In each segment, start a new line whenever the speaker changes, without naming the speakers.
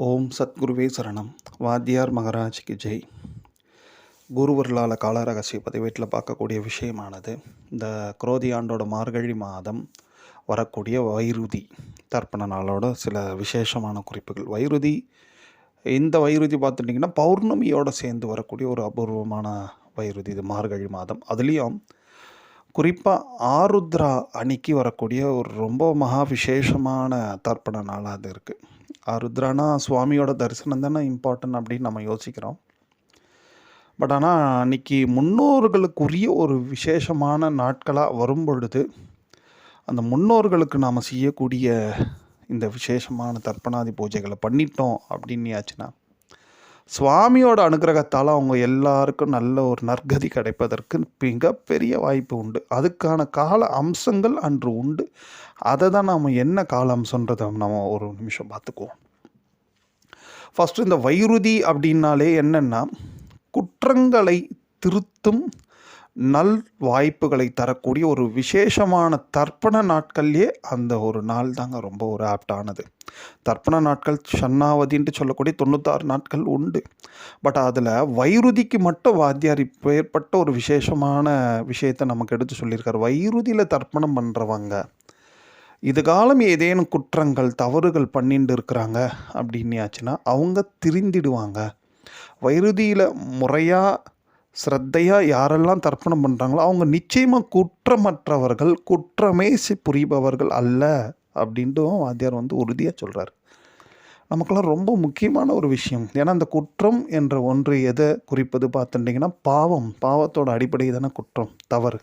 ஓம் சத்குருவே சரணம். வாத்தியார் மகராஜ்க்கு ஜெய். குருவர்களால் கால ரகசிய பதிவேட்டில் பார்க்கக்கூடிய விஷயமானது, இந்த குரோதி ஆண்டோட மார்கழி மாதம் வரக்கூடிய வைருதி தர்ப்பண நாளோட சில விசேஷமான குறிப்புகள். இந்த வைருதி பார்த்துட்டிங்கன்னா பௌர்ணமியோடு சேர்ந்து வரக்கூடிய ஒரு அபூர்வமான வைருதி இது மார்கழி மாதம். அதுலேயும் குறிப்பாக ஆருத்ரா அன்னைக்கு வரக்கூடிய ஒரு ரொம்ப மகா விசேஷமான தர்ப்பண நாளாக அது இருக்குது. ஆருத்ரானா சுவாமியோட தரிசனம் தானே இம்பார்ட்டன்ட் அப்படின்னு நம்ம யோசிக்கிறோம். பட் ஆனால் அன்றைக்கி முன்னோர்களுக்குரிய ஒரு விசேஷமான நாட்களாக வரும் பொழுது அந்த முன்னோர்களுக்கு நாம் செய்யக்கூடிய இந்த விசேஷமான தர்ப்பணாதி பூஜைகளை பண்ணிட்டோம் அப்படின்னாச்சுன்னா சுவாமியோட அனுகிரகத்தால் அவங்க எல்லாருக்கும் நல்ல ஒரு நற்கதி கிடைப்பதற்கு மிகப்பெரிய வாய்ப்பு உண்டு. அதுக்கான கால அம்சங்கள் அன்று உண்டு. அதை தான் நாம் என்ன கால அம்சன்றதை நம்ம ஒரு நிமிஷம் பார்த்துக்குவோம். ஃபஸ்ட்டு இந்த வைருதி அப்படின்னாலே என்னென்னா, குற்றங்களை திருத்தும் நல் வாய்ப்புகளை தரக்கூடிய ஒரு விசேஷமான தர்ப்பண நாட்கள்லேயே அந்த ஒரு நாள் தாங்க ரொம்ப ஒரு ஆப்டானது. தர்ப்பண நாட்கள் ஷண்ணாவதின்ட்டு சொல்லக்கூடிய 96 நாட்கள் உண்டு. பட் அதில் வைருதிக்கு மட்டும் வாத்தியார் இப்போ ஏற்பட்ட ஒரு விசேஷமான விஷயத்தை நமக்கு எடுத்து சொல்லியிருக்காரு. வைருதியில் தர்ப்பணம் பண்ணுறவங்க இதுகாலம் ஏதேனும் குற்றங்கள் தவறுகள் பண்ணிட்டு இருக்கிறாங்க அப்படின்னாச்சுன்னா அவங்க திருந்திடுவாங்க. வைருதியில் முறையாக ஸ்ரத்தையாக யாரெல்லாம் தர்ப்பணம் பண்ணுறாங்களோ அவங்க நிச்சயமாக குற்றமற்றவர்கள், குற்றமே புரிபவர்கள் அல்ல அப்படின்ட்டு வாத்தியார் உறுதியாக சொல்கிறார். நமக்கெல்லாம் ரொம்ப முக்கியமான ஒரு விஷயம். ஏன்னா அந்த குற்றம் என்ற ஒன்று எதை குறிப்பது பார்த்துட்டிங்கன்னா பாவத்தோட அடிப்படை தானே குற்றம், தவறு.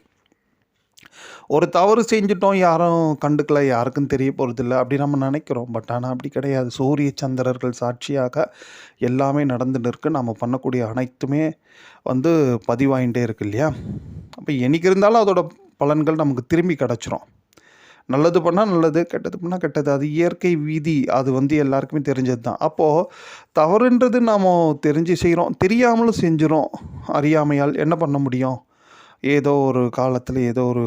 ஒரு தவறு செஞ்சிட்டோம், யாரும் கண்டுக்கல, யாருக்கும் தெரிய போகிறதில்ல அப்படி நம்ம நினைக்கிறோம். பட் ஆனால் அப்படி கிடையாது. சூரிய சந்திரர்கள் சாட்சியாக எல்லாமே நடந்துட்டு இருக்குது. நம்ம பண்ணக்கூடிய அனைத்துமே பதிவாயிட்டே இருக்கு இல்லையா? அப்போ என்னைக்கு இருந்தாலும் அதோட பலன்கள் நமக்கு திரும்பி கிடச்சிரும். நல்லது பண்ணால் நல்லது, கெட்டது பண்ணால் கெட்டது. அது இயற்கை விதி. அது எல்லாருக்குமே தெரிஞ்சது தான். அப்போது தவறுன்றது நாம் தெரிஞ்சு செய்கிறோம், தெரியாமலும் செஞ்சிடும். அறியாமையால் என்ன பண்ண முடியும்? ஏதோ ஒரு காலத்தில் ஏதோ ஒரு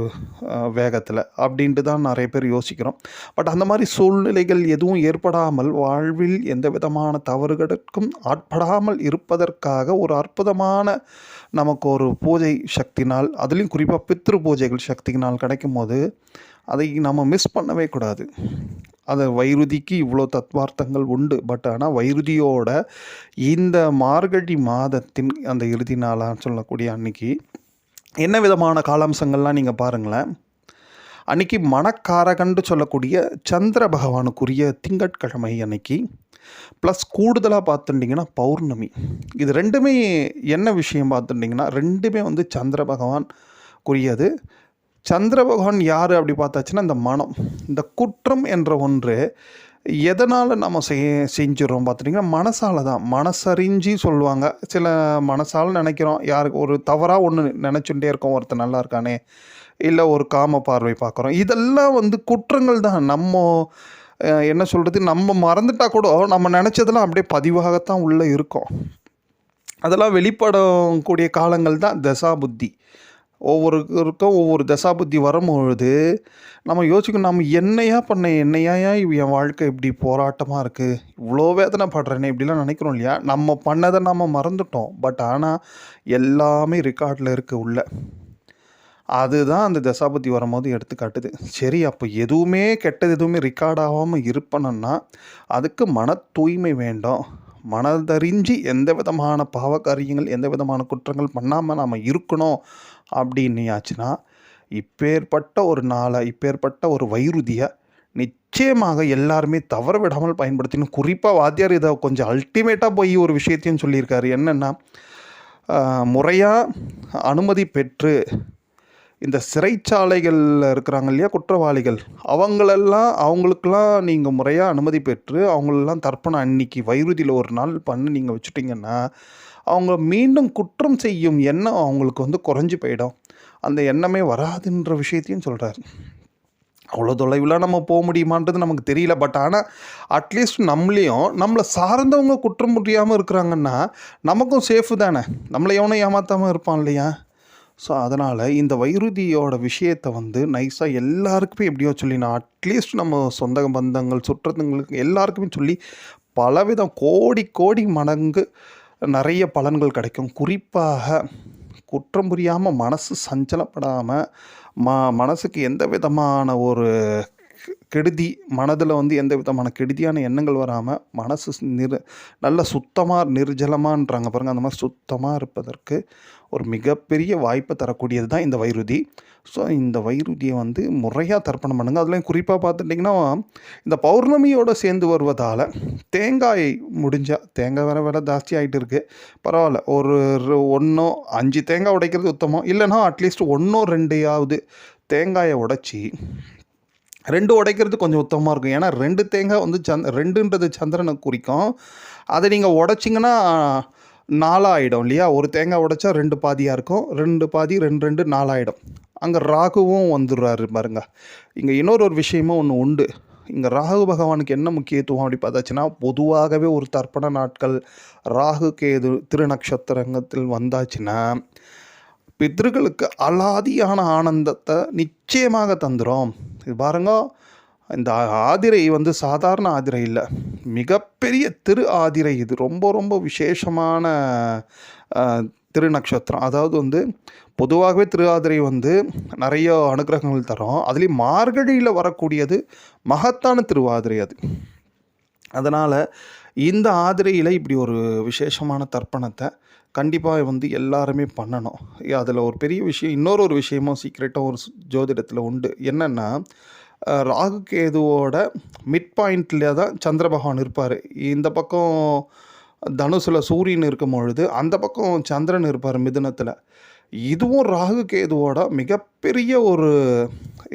வேகத்தில் அப்படின்ட்டு தான் நிறைய பேர் யோசிக்கிறோம். பட் அந்த மாதிரி சூழ்நிலைகள் எதுவும் ஏற்படாமல் வாழ்வில் எந்த விதமான தவறுகளுக்கும் ஆட்படாமல் இருப்பதற்காக ஒரு அற்புதமான நமக்கு ஒரு பூஜை சக்தினால், அதுலேயும் குறிப்பாக பித்ரு பூஜைகள் சக்தினால் கிடைக்கும் போது அதை நம்ம மிஸ் பண்ணவே கூடாது. அது வைருதிக்கு இவ்வளோ தத்வார்த்தங்கள் உண்டு. பட் ஆனால் வைருதியோட இந்த மார்கழி மாதத்தின் அந்த இறுதி நாளாக சொல்லக்கூடிய அன்னைக்கு என்ன விதமான காலாம்சங்கள்லாம் நீங்கள் பாருங்களேன். அன்றைக்கி மணக்காரகன்று சொல்லக்கூடிய சந்திர பகவானுக்குரிய திங்கட்கிழமை அன்னைக்கு, ப்ளஸ் கூடுதலாக பார்த்துட்டிங்கன்னா பௌர்ணமி. இது ரெண்டுமே என்ன விஷயம் பார்த்துட்டிங்கன்னா ரெண்டுமே சந்திர பகவானுக்குரியது. சந்திர பகவான் யார் அப்படி பார்த்தாச்சுன்னா இந்த மனம், இந்த குற்றம் என்ற ஒன்று எதனால் நம்ம செஞ்சிடறோம் பார்த்துட்டிங்கன்னா மனசால் தான். மனசறிஞ்சு சொல்லுவாங்க. சில மனசால் நினைக்கிறோம், யாருக்கு ஒரு தவறாக ஒன்று நினச்சுட்டே இருக்கோம், ஒருத்தர் நல்லா இருக்கானே, இல்லை ஒரு காம பார்வை பார்க்குறோம். இதெல்லாம் குற்றங்கள் தான். நம்ம என்ன சொல்கிறது, நம்ம மறந்துட்டால் கூட நம்ம நினச்சதெல்லாம் அப்படியே பதிவாகத்தான் உள்ளே இருக்கும். அதெல்லாம் வெளிப்படக்கூடிய காலங்கள் தான் தசாபுத்தி. ஒவ்வொருக்கும் ஒவ்வொரு தசாபுத்தி வரும்பொழுது நம்ம யோசிக்கணும், நம்ம என்னையா என் வாழ்க்கை இப்படி போராட்டமாக இருக்குது, இவ்வளோ வேதனைப்படுறேனே இப்படிலாம் நினைக்கிறோம் இல்லையா? நம்ம பண்ணதை நம்ம மறந்துட்டோம். பட் ஆனால் எல்லாமே ரெக்கார்டில் இருக்குது உள்ள. அதுதான் அந்த தசாபுத்தி வரும்போது எடுத்து காட்டுது. சரி, அப்போ எதுவுமே கெட்டது எதுவுமே ரெக்கார்ட் ஆகாமல் இருப்பணும்னா அதுக்கு மன தூய்மை வேண்டும். மனதறிஞ்சு எந்த விதமான பாவகாரியங்கள், எந்த விதமான குற்றங்கள் பண்ணாமல் நாம் இருக்கணும் அப்படின்னாச்சுன்னா இப்பேற்பட்ட ஒரு நாளை, இப்பேற்பட்ட ஒரு வைருதியை நிச்சயமாக எல்லாருமே தவற விடாமல் பயன்படுத்தணும். குறிப்பாக வாத்தியார் இதை கொஞ்சம் அல்டிமேட்டாக போய் ஒரு விஷயத்தையும் சொல்லியிருக்காரு. என்னென்னா, முறையாக அனுமதி பெற்று இந்த சிறைச்சாலைகளில் இருக்கிறாங்க இல்லையா குற்றவாளிகள், அவங்களுக்கெல்லாம் நீங்கள் முறையாக அனுமதி பெற்று அவங்களெல்லாம் தர்ப்பணம் அன்னைக்கு வைருதியில் ஒரு நாள் பண்ணி நீங்கள் வச்சுட்டிங்கன்னா அவங்க மீண்டும் குற்றம் செய்யும் எண்ணம் அவங்களுக்கு குறைஞ்சி போயிடும். அந்த எண்ணமே வராதுன்ற விஷயத்தையும் சொல்கிறார். அவ்வளோ தொலைவில் நம்ம போக முடியுமான்றது நமக்கு தெரியல. பட் ஆனால் அட்லீஸ்ட் நம்மளை சார்ந்தவங்க குற்றம் புரியாமல் இருக்கிறாங்கன்னா நமக்கும் சேஃபு தானே. நம்மளை எவனும் ஏமாற்றாமல் இருப்பான் இல்லையா? ஸோ அதனால் இந்த வைருதியோட விஷயத்தை நைஸாக எல்லாருக்குமே எப்படியோ சொல்லி, நான் அட்லீஸ்ட் நம்ம சொந்த பந்தங்கள் சுற்றத்துங்களுக்கு எல்லாருக்குமே சொல்லி பலவிதம் கோடி கோடி மடங்கு நிறைய பலன்கள் கிடைக்கும். குறிப்பாக குற்றம் புரியாமல் மனசு சஞ்சலப்படாமல் மனசுக்கு எந்த விதமான ஒரு கெடுதி, மனதில் வந்து எந்த விதமான கெடுதியான எண்ணங்கள் வராமல் மனசு நல்ல சுத்தமாக நிர்ஜலமான்றாங்க பாருங்கள், அந்த மாதிரி சுத்தமாக இருப்பதற்கு ஒரு மிகப்பெரிய வாய்ப்பை தரக்கூடியது தான் இந்த வைருதி. ஸோ இந்த வைருதியை வந்து முறையாக தர்ப்பணம் பண்ணுங்கள். அதுலேயும் குறிப்பாக பார்த்துட்டிங்கன்னா இந்த பௌர்ணமியோடு சேர்ந்து வருவதால் தேங்காய் முடிஞ்சால், தேங்காய் வேறு விலை ஜாஸ்தி ஆகிட்டு இருக்குது, பரவாயில்ல, ஒரு 5 தேங்காய் உடைக்கிறது உத்தமம். இல்லைனா அட்லீஸ்ட் 1-2 தேங்காயை உடைச்சி 2 உடைக்கிறது கொஞ்சம் உத்தமமாக இருக்கும். ஏன்னா 2 தேங்காய் வந்து 2ன்றது சந்திரனை குறிக்கும். அதை நீங்கள் உடைச்சிங்கன்னா 4 ஆகிடும் இல்லையா? ஒரு தேங்காய் உடைச்சா 2 பாதியாக இருக்கும். 2 பாதி 2 2 4 ஆகிடும். அங்கே ராகுவும் வந்துடுறாரு பாருங்க. இங்கே இன்னொரு விஷயமும் ஒன்று உண்டு. இங்கே ராகு பகவானுக்கு என்ன முக்கியத்துவம் அப்படி பார்த்தாச்சுன்னா, பொதுவாகவே ஒரு தர்ப்பண நாட்கள் ராகு கேது திருநக்ஷத்திரத்தில் வந்தாச்சுன்னா பித்ருக்களுக்கு அலாதியான ஆனந்தத்தை நிச்சயமாக தந்துடும். இது பாருங்க, இந்த ஆதிரை வந்து சாதாரண ஆதிரை இல்லை, மிகப்பெரிய திரு ஆதிரை. இது ரொம்ப ரொம்ப விசேஷமான திருநக்ஷத்திரம். அதாவது வந்து பொதுவாகவே திரு ஆதிரை வந்து நிறைய அனுகிரகங்கள் தரும். அதுலேயும் மார்கழியில் வரக்கூடியது மகத்தான திருவாதிரை அது. அதனால் இந்த ஆதிரையில் இப்படி ஒரு விசேஷமான தர்ப்பணத்தை கண்டிப்பாக வந்து எல்லாருமே பண்ணணும். அதில் ஒரு பெரிய விஷயம், இன்னொரு விஷயமும் சீக்ரெட்டாக ஒரு ஜோதிடத்தில் உண்டு. என்னென்னா, ராகு கேதுவோட மிட் பாயிண்டில் தான் சந்திர பகவான் இருப்பார். இந்த பக்கம் தனுசில் சூரியன் இருக்கும் பொழுது அந்த பக்கம் சந்திரன் இருப்பார் மிதுனத்தில். இதுவும் ராகு கேதுவோட மிகப்பெரிய ஒரு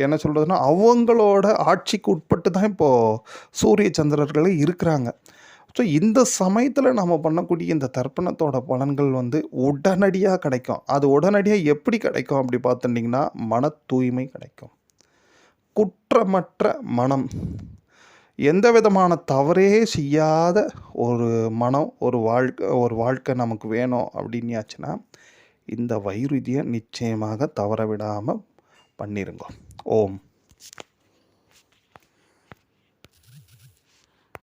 என்ன சொல்கிறதுனா, அவங்களோட ஆட்சிக்கு உட்பட்டு தான் இப்போது சூரிய சந்திரர்களே இருக்கிறாங்க. ஸோ இந்த சமயத்தில் நம்ம பண்ணக்கூடிய இந்த தர்ப்பணத்தோட பலன்கள் வந்து உடனடியாக கிடைக்கும். அது உடனடியாக எப்படி கிடைக்கும் அப்படி பார்த்துட்டிங்கன்னா, மன தூய்மை கிடைக்கும். குற்றமற்ற மனம், எந்த விதமான தவறே செய்யாத ஒரு மனம், ஒரு வாழ்க்கை நமக்கு வேணும் அப்படின்னாச்சுன்னா இந்த வைருதியை நிச்சயமாக தவற விடாமல் பண்ணிருங்க. ஓம்.